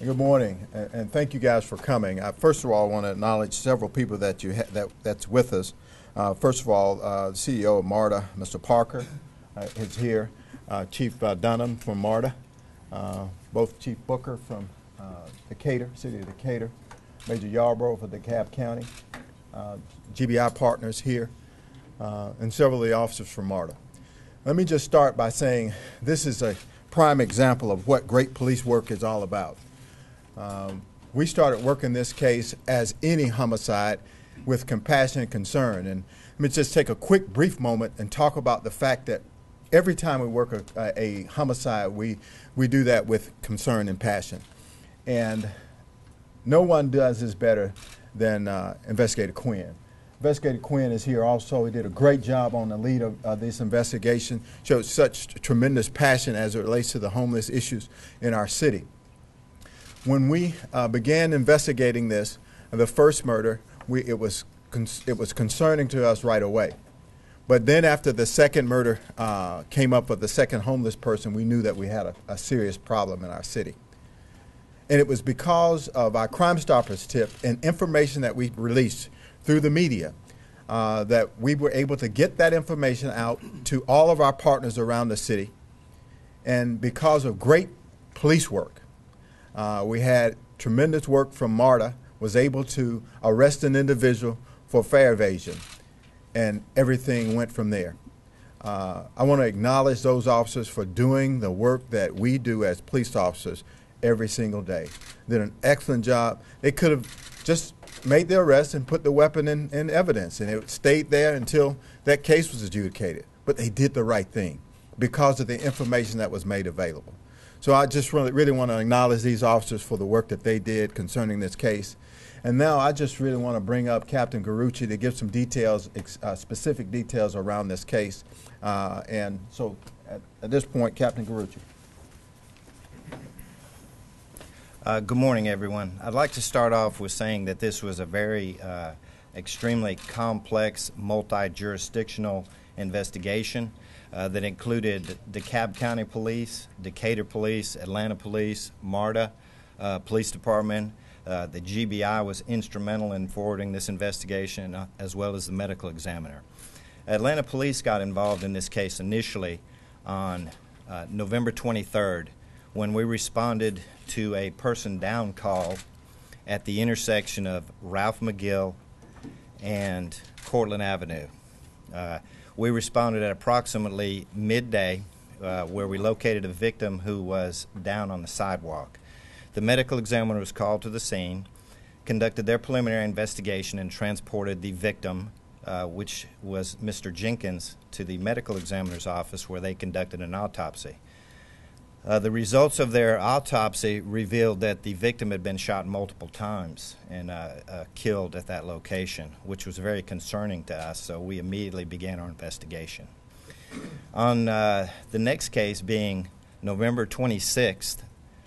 Good morning, and thank you guys for coming. First of all, I want to acknowledge several people that that's with us. First of all, the CEO of MARTA, Mr. Parker, is here. Chief Dunham from MARTA, both Chief Booker from Decatur, City of Decatur, Major Yarborough for DeKalb County, GBI partners here, and several of the officers from MARTA. Let me just start by saying this is a prime example of what great police work is all about. We started working this case as any homicide with compassion and concern. And let me just take a quick, brief moment and talk about the fact that every time we work a homicide, we do that with concern and passion. And no one does this better than Investigator Quinn. Investigator Quinn is here also. He did a great job on the lead of this investigation, showed such tremendous passion as it relates to the homeless issues in our city. When we began investigating this, the first murder, it was concerning to us right away. But then after the second murder came up with the second homeless person, we knew that we had a serious problem in our city. And it was because of our Crime Stoppers tip and information that we released through the media that we were able to get that information out to all of our partners around the city. And because of great police work, we had tremendous work from MARTA, was able to arrest an individual for fare evasion, and everything went from there. I want to acknowledge those officers for doing the work that we do as police officers every single day. Did an excellent job. They could have just made the arrest and put the weapon in evidence, and it stayed there until that case was adjudicated. But they did the right thing because of the information that was made available. So I just really want to acknowledge these officers for the work that they did concerning this case. And now I just really want to bring up Captain Garucci to give some details, specific details around this case. And so at this point, Captain Garucci. Good morning, everyone. I'd like to start off with saying that this was a very extremely complex, multi-jurisdictional investigation that included DeKalb County Police, Decatur Police, Atlanta Police, MARTA Police Department. The GBI was instrumental in forwarding this investigation, as well as the medical examiner. Atlanta Police got involved in this case initially on November 23rd when we responded to a person down call at the intersection of Ralph McGill and Cortlandt Avenue. We responded at approximately midday where we located a victim who was down on the sidewalk. The medical examiner was called to the scene, conducted their preliminary investigation, and transported the victim, which was Mr. Jenkins, to the medical examiner's office where they conducted an autopsy. The results of their autopsy revealed that the victim had been shot multiple times and killed at that location, which was very concerning to us, so we immediately began our investigation. On the next case, being November 26th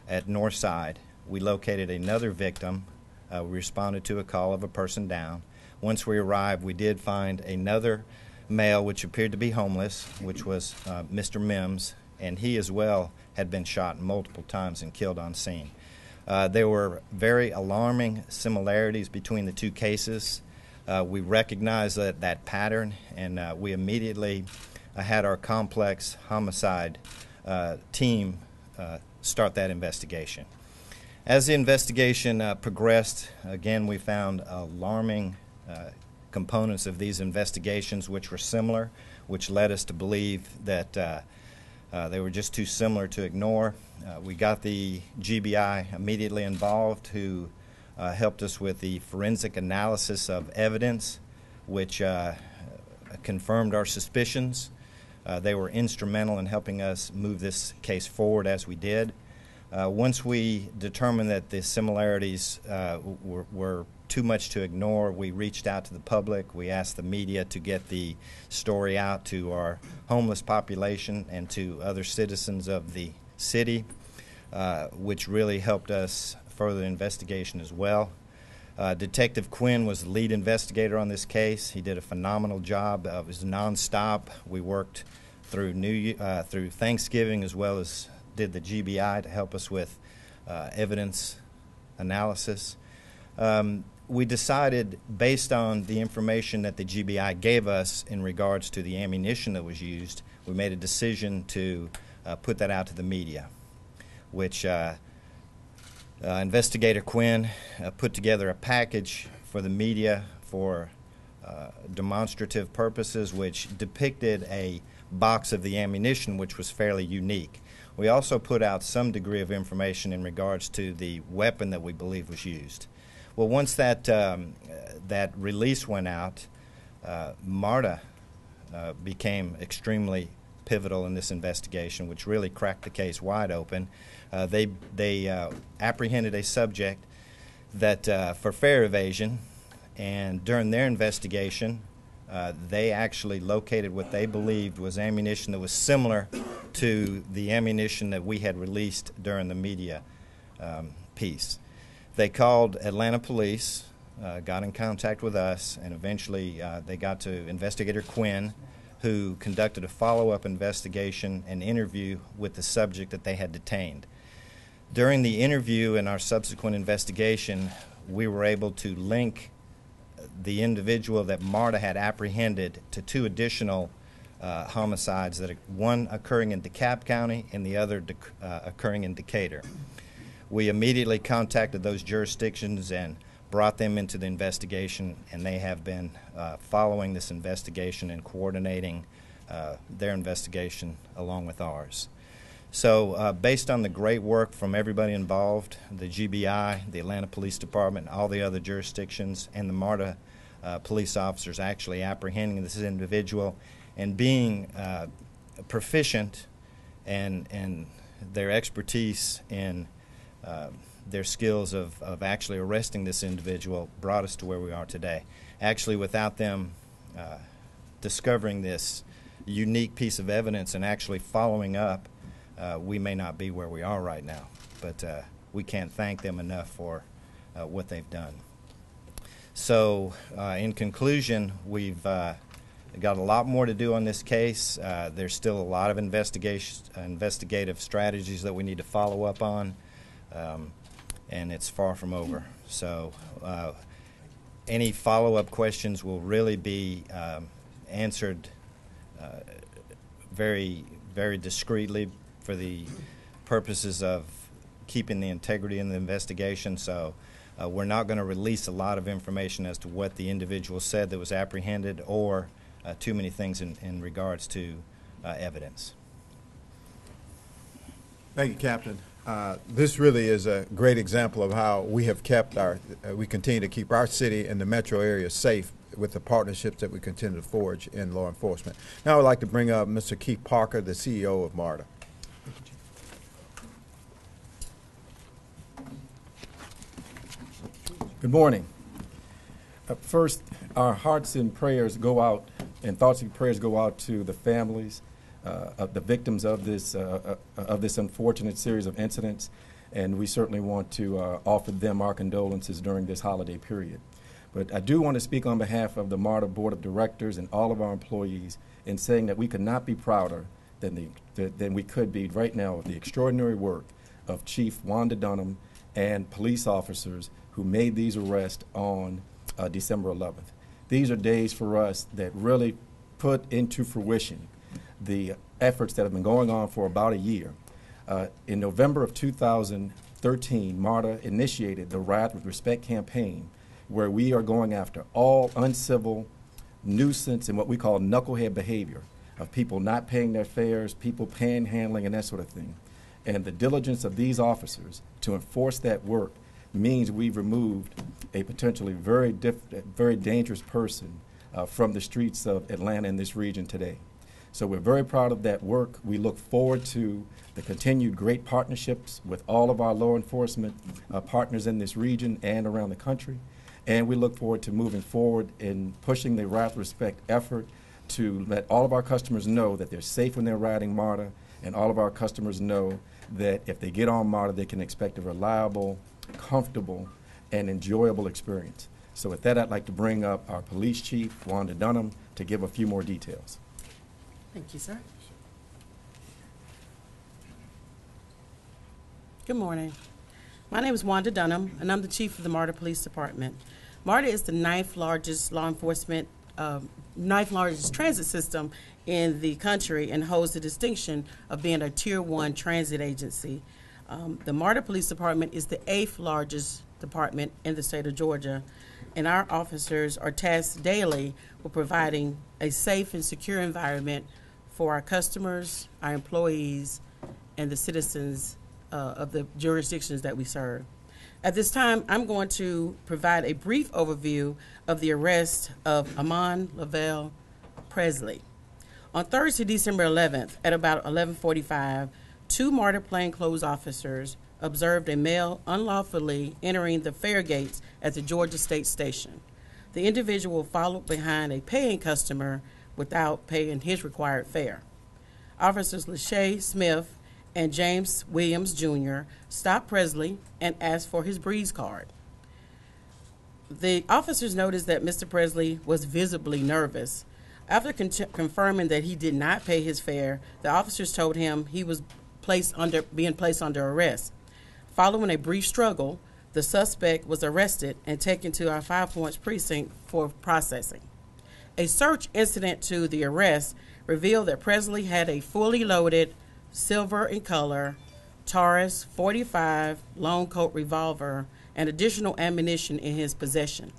at Northside, we located another victim. We responded to a call of a person down. Once we arrived, we did find another male which appeared to be homeless, which was Mr. Mims, and he as well had been shot multiple times and killed on scene. There were very alarming similarities between the two cases. We recognized that pattern, and we immediately had our complex homicide team start that investigation. As the investigation progressed, again, we found alarming components of these investigations which were similar, which led us to believe that they were just too similar to ignore. We got the GBI immediately involved, who helped us with the forensic analysis of evidence, which confirmed our suspicions. They were instrumental in helping us move this case forward as we did. Once we determined that the similarities were too much to ignore, we reached out to the public. We asked the media to get the story out to our homeless population and to other citizens of the city, which really helped us further the investigation as well. Detective Quinn was the lead investigator on this case. He did a phenomenal job. It was nonstop. We worked through through Thanksgiving, as well as did the GBI to help us with evidence analysis. We decided, based on the information that the GBI gave us in regards to the ammunition that was used, we made a decision to put that out to the media, which Investigator Quinn put together a package for the media for demonstrative purposes, which depicted a box of the ammunition, which was fairly unique. We also put out some degree of information in regards to the weapon that we believe was used. Well, once that that release went out, MARTA became extremely pivotal in this investigation, which really cracked the case wide open. They apprehended a subject that for fare evasion, and during their investigation, they actually located what they believed was ammunition that was similar to the ammunition that we had released during the media piece. They called Atlanta police, got in contact with us, and eventually they got to Investigator Quinn, who conducted a follow-up investigation and interview with the subject that they had detained. During the interview and our subsequent investigation, we were able to link the individual that MARTA had apprehended to two additional homicides, one occurring in DeKalb County and the other occurring in Decatur. We immediately contacted those jurisdictions and brought them into the investigation, and they have been following this investigation and coordinating their investigation along with ours. So based on the great work from everybody involved, the GBI, the Atlanta Police Department, all the other jurisdictions, and the MARTA police officers actually apprehending this individual and being proficient and their expertise in their skills of actually arresting this individual brought us to where we are today. Actually, without them discovering this unique piece of evidence and actually following up, we may not be where we are right now. But we can't thank them enough for what they've done. So in conclusion, we've got a lot more to do on this case. There's still a lot of investigative strategies that we need to follow up on. And it's far from over. So any follow-up questions will really be answered very, very discreetly for the purposes of keeping the integrity in the investigation. So we're not going to release a lot of information as to what the individual said that was apprehended, or too many things in regards to evidence. Thank you, Captain. This really is a great example of how we have kept we continue to keep our city and the metro area safe with the partnerships that we continue to forge in law enforcement. Now I'd like to bring up Mr. Keith Parker, the CEO of MARTA. Good morning. First, our hearts and prayers go out, and thoughts and prayers go out to the families of the victims of this unfortunate series of incidents, and we certainly want to offer them our condolences during this holiday period. But I do want to speak on behalf of the MARTA Board of Directors and all of our employees in saying that we could not be prouder than we could be right now of the extraordinary work of Chief Wanda Dunham and police officers who made these arrests on December 11th. These are days for us that really put into fruition the efforts that have been going on for about a year. In November of 2013, MARTA initiated the Riot with Respect campaign, where we are going after all uncivil nuisance and what we call knucklehead behavior of people not paying their fares, people panhandling, and that sort of thing. And the diligence of these officers to enforce that work means we've removed a potentially very dangerous person from the streets of Atlanta and this region today. So we're very proud of that work. We look forward to the continued great partnerships with all of our law enforcement partners in this region and around the country. And we look forward to moving forward in pushing the Riot with Respect effort to let all of our customers know that they're safe when they're riding MARTA, and all of our customers know that if they get on MARTA, they can expect a reliable, comfortable, and enjoyable experience. So with that, I'd like to bring up our police chief, Wanda Dunham, to give a few more details. Thank you, sir. Good morning. My name is Wanda Dunham, and I'm the chief of the MARTA Police Department. MARTA is the ninth largest transit system in the country and holds the distinction of being a Tier 1 transit agency. The MARTA Police Department is the 8th largest department in the state of Georgia, and our officers are tasked daily with providing a safe and secure environment for our customers, our employees, and the citizens of the jurisdictions that we serve. At this time, I'm going to provide a brief overview of the arrest of Amon Lavelle Presley. On Thursday, December 11th, at about 11:45, two MARTA plainclothes officers observed a male unlawfully entering the fare gates at the Georgia State Station. The individual followed behind a paying customer without paying his required fare. Officers Lachey Smith and James Williams Jr. stopped Presley and asked for his Breeze card. The officers noticed that Mr. Presley was visibly nervous. After confirming that he did not pay his fare, the officers told him he was being placed under arrest. Following a brief struggle, the suspect was arrested and taken to our 5 Points precinct for processing. A search incident to the arrest revealed that Presley had a fully loaded silver in color Taurus .45 long coat revolver and additional ammunition in his possession.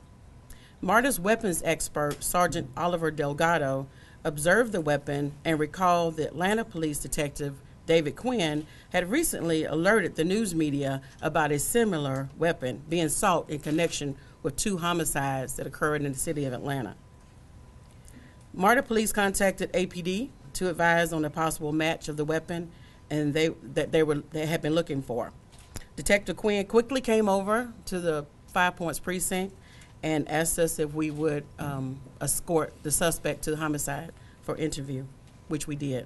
MARTA's weapons expert, Sergeant Oliver Delgado, observed the weapon and recalled that Atlanta police detective David Quinn had recently alerted the news media about a similar weapon being sought in connection with two homicides that occurred in the city of Atlanta. MARTA police contacted APD to advise on a possible match of the weapon and they had been looking for. Detective Quinn quickly came over to the 5 Points precinct and asked us if we would escort the suspect to the homicide for interview, which we did.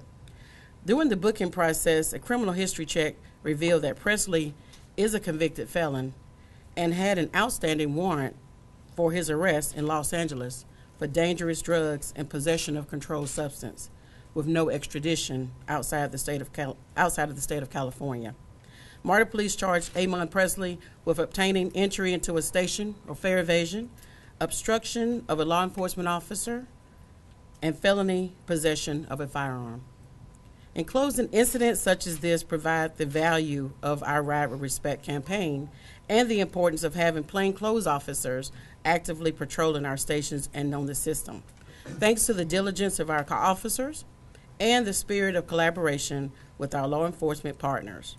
During the booking process, a criminal history check revealed that Presley is a convicted felon and had an outstanding warrant for his arrest in Los Angeles for dangerous drugs and possession of controlled substance, with no extradition outside of the state of California. MARTA police charged Amon Presley with obtaining entry into a station or fare evasion, obstruction of a law enforcement officer, and felony possession of a firearm. In closing, incidents such as this provide the value of our Ride with Respect campaign and the importance of having plainclothes officers actively patrolling our stations and on the system. Thanks to the diligence of our officers and the spirit of collaboration with our law enforcement partners,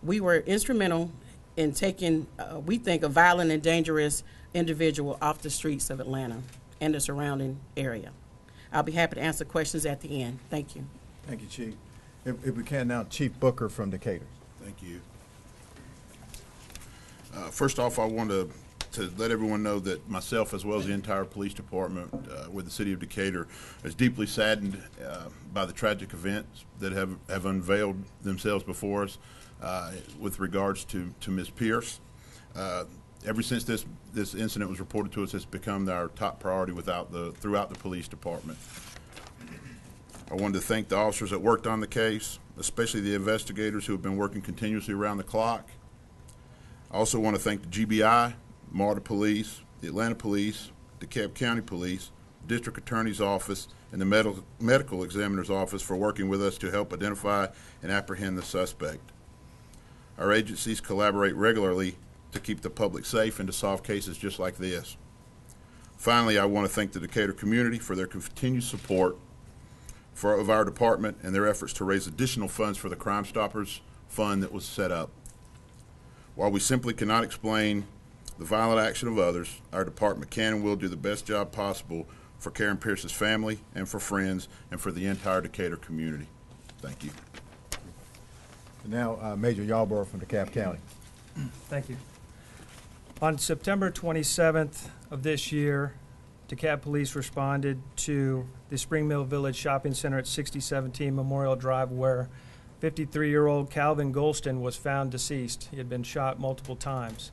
we were instrumental in taking, we think, a violent and dangerous individual off the streets of Atlanta and the surrounding area. I'll be happy to answer questions at the end. Thank you. Thank you, Chief. If we can now, Chief Booker from Decatur. Thank you. First off, I want to let everyone know that myself, as well as the entire police department with the city of Decatur, is deeply saddened by the tragic events that have unveiled themselves before us with regards to Ms. Pierce. Ever since this incident was reported to us, it's become our top priority throughout the police department. I wanted to thank the officers that worked on the case, especially the investigators who have been working continuously around the clock. I also want to thank the GBI, MARTA Police, the Atlanta Police, DeKalb County Police, District Attorney's Office, and the Medical Examiner's Office for working with us to help identify and apprehend the suspect. Our agencies collaborate regularly to keep the public safe and to solve cases just like this. Finally, I want to thank the Decatur community for their continued support of our department and their efforts to raise additional funds for the Crime Stoppers Fund that was set up. While we simply cannot explain the violent action of others, our department can and will do the best job possible for Karen Pierce's family and for friends and for the entire Decatur community. Thank you. And now, Major Yarborough from DeKalb County. Thank you. On September 27th of this year, DeKalb Police responded to the Spring Mill Village Shopping Center at 6017 Memorial Drive, where 53-year-old Calvin Golston was found deceased. He had been shot multiple times.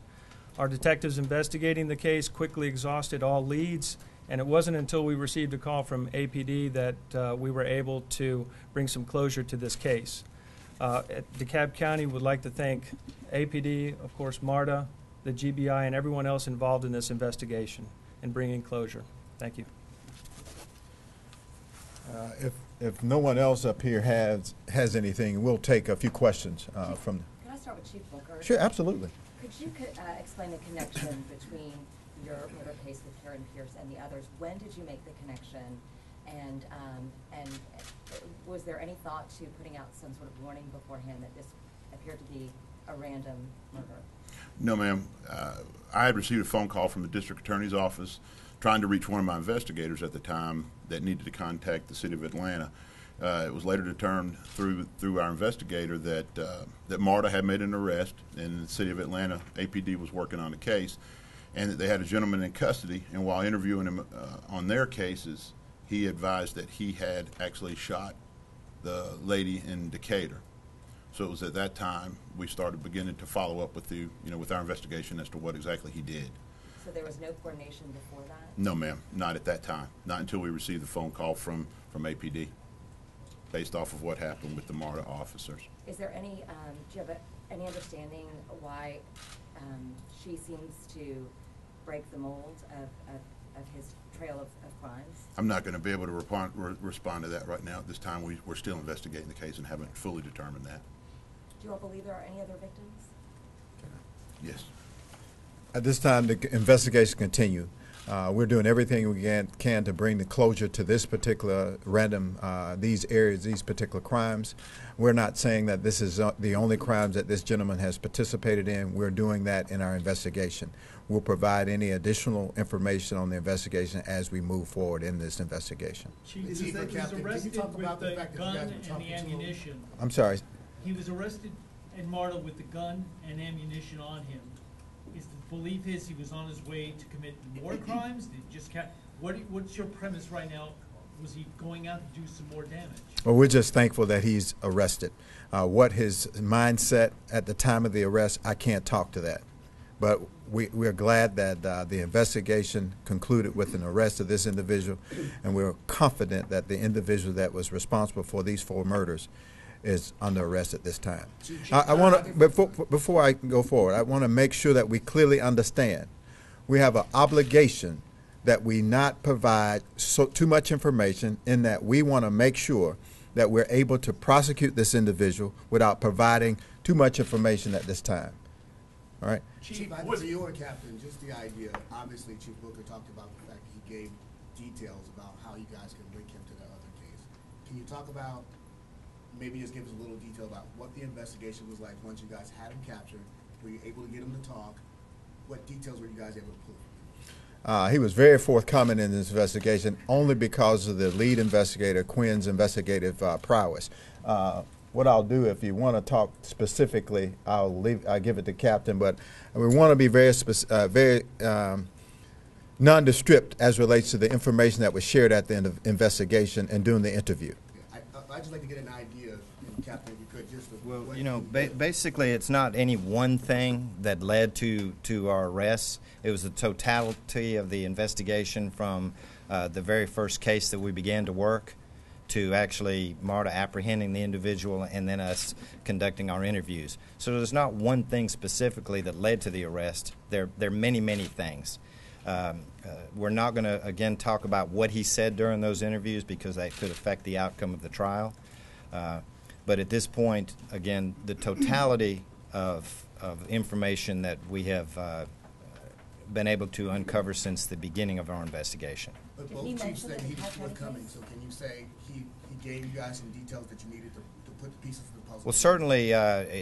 Our detectives investigating the case quickly exhausted all leads, and it wasn't until we received a call from APD that we were able to bring some closure to this case. DeKalb County would like to thank APD, of course, MARTA, the GBI, and everyone else involved in this investigation and bringing closure. Thank you. If no one else up here has anything, we'll take a few questions from. Can I start with Chief Booker? Sure, absolutely. Could you explain the connection between your murder case with Karen Pierce and the others? When did you make the connection? And was there any thought to putting out some sort of warning beforehand that this appeared to be a random murder? No, ma'am. I had received a phone call from the district attorney's office trying to reach one of my investigators at the time that needed to contact the city of Atlanta. It was later determined through our investigator that that MARTA had made an arrest, and the city of Atlanta APD was working on the case, and that they had a gentleman in custody. And while interviewing him on their cases, he advised that he had actually shot the lady in Decatur. So it was at that time we started beginning to follow up with with our investigation as to what exactly he did. So there was no coordination before that? No, ma'am, not at that time. Not until we received the phone call from APD, based off of what happened with the MARTA officers. Is there any, do you have any understanding why she seems to break the mold of his trail of crimes? I'm not going to be able to respond to that right now. At this time, we're still investigating the case and haven't fully determined that. Do you all believe there are any other victims? Yes. At this time, the investigation continue. We're doing everything we can to bring the closure to this particular these areas, these particular crimes. We're not saying that this is the only crimes that this gentleman has participated in. We're doing that in our investigation. We'll provide any additional information on the investigation as we move forward in this investigation. Chief, he was arrested with the gun and the ammunition. I'm sorry. He was arrested in MARTA with the gun and ammunition on him. Is the belief he was on his way to commit more crimes? Did just what's your premise right now? Was he going out to do some more damage? Well, we're just thankful that he's arrested. What his mindset at the time of the arrest, I can't talk to that. But we're glad that the investigation concluded with an arrest of this individual, and we're confident that the individual that was responsible for these 4 murders is under arrest at this time. I want to, before I go forward, I want to make sure that we clearly understand we have an obligation that we not provide too much information, in that we want to make sure that we're able to prosecute this individual without providing too much information at this time. All right? Chief, for you or Captain, just the idea, obviously Chief Booker talked about the fact that he gave details about how you guys can link him to the other case. Can you talk about, maybe just give us a little detail about what the investigation was like once you guys had him captured? Were you able to get him to talk? What details were you guys able to pull? He was very forthcoming in this investigation, only because of the lead investigator, Quinn's investigative prowess. What I'll do, if you want to talk specifically, I'll give it to Captain, but we want to be very nondescript as relates to the information that was shared at the end of investigation and during the interview. Yeah, I'd just like to get an idea, Captain, if you could, just of well, basically, it's not any one thing that led to our arrests. It was the totality of the investigation from the very first case that we began to work to actually MARTA apprehending the individual and then us conducting our interviews. So there's not one thing specifically that led to the arrest. There are many, many things. We're not going to, again, talk about what he said during those interviews because that could affect the outcome of the trial. But at this point, again, the totality of information that we have been able to uncover since the beginning of our investigation. But both chiefs said he was forthcoming, so can you say he gave you guys some details that you needed to put the pieces of the puzzle? Well, certainly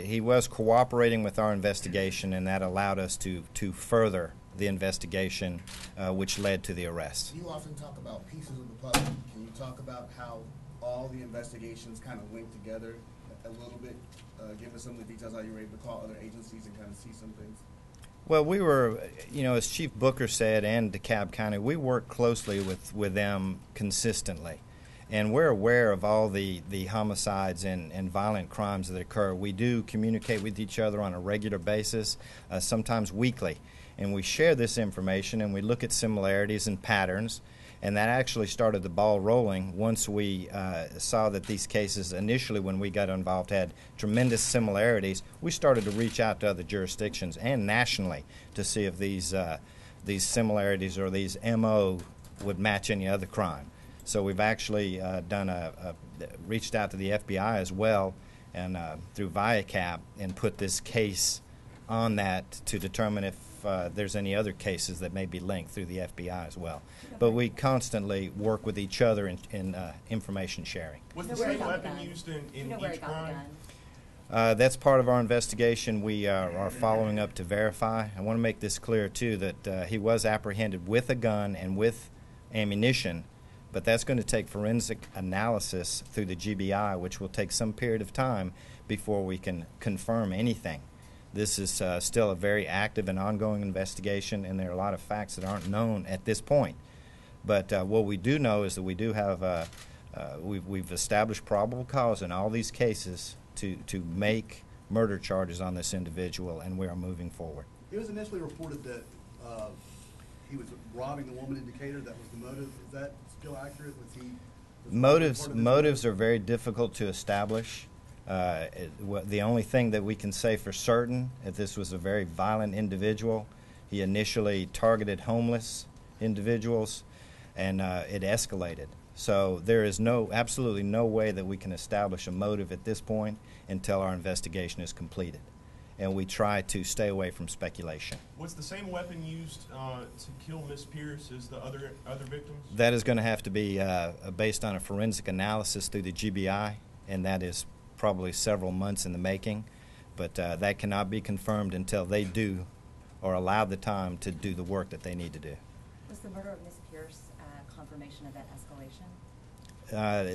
he was cooperating with our investigation, and that allowed us to further the investigation, which led to the arrest. You often talk about pieces of the puzzle. Can you talk about how all the investigations kind of link together a little bit? Give us some of the details how you were able to call other agencies and kind of see some things. Well, we were, as Chief Booker said, and DeKalb County, we work closely with them consistently. And we're aware of all the homicides and violent crimes that occur. We do communicate with each other on a regular basis, sometimes weekly. And we share this information and we look at similarities and patterns. And that actually started the ball rolling once we saw that these cases initially when we got involved had tremendous similarities. We started to reach out to other jurisdictions and nationally to see if these similarities or these MO would match any other crime. So we've actually reached out to the FBI as well and through ViaCap and put this case on that to determine if there's any other cases that may be linked through the FBI as well. But we constantly work with each other in information sharing. Was the You know where he same got the weapon gun? used Do you in know where he each got the crime? gun? That's part of our investigation. We are following up to verify. I want to make this clear, too, that he was apprehended with a gun and with ammunition, but that's going to take forensic analysis through the GBI, which will take some period of time before we can confirm anything. This is still a very active and ongoing investigation, and there are a lot of facts that aren't known at this point. But what we do know is that we do have we've established probable cause in all these cases to make murder charges on this individual, and we are moving forward. It was initially reported that he was robbing the woman in Decatur. That was the motive. Is that still accurate? Motives are very difficult to establish. The only thing that we can say for certain is this was a very violent individual. He initially targeted homeless individuals, and it escalated. So there is absolutely no way that we can establish a motive at this point until our investigation is completed. And we try to stay away from speculation. Was the same weapon used to kill Miss Pierce as the other victims? That is going to have to be based on a forensic analysis through the GBI, and that is probably several months in the making. But that cannot be confirmed until they do or allow the time to do the work that they need to do. Was the murder of Miss Pierce confirmation of that escalation?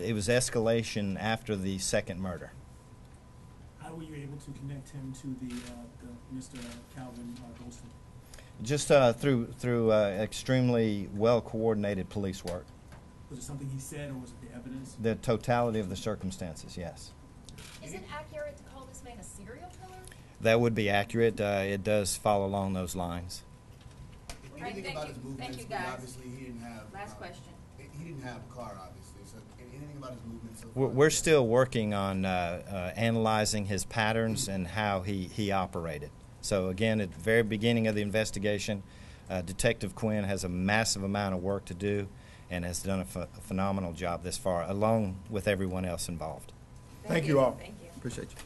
It was escalation after the second murder. How were you able to connect him to the Mr. Calvin Goldston? Just through extremely well-coordinated police work. Was it something he said, or was it the evidence? The totality of the circumstances, yes. Is it accurate to call this man a serial killer? That would be accurate. It does fall along those lines. Anything thank about you. his movements? Thank you, I mean, guys. obviously, he didn't have. Last question. He didn't have a car, obviously. So anything about his movements? So We're still working on analyzing his patterns and how he operated. So again, at the very beginning of the investigation, Detective Quinn has a massive amount of work to do and has done a phenomenal job this far, along with everyone else involved. Thank you all. Thank you. Appreciate you.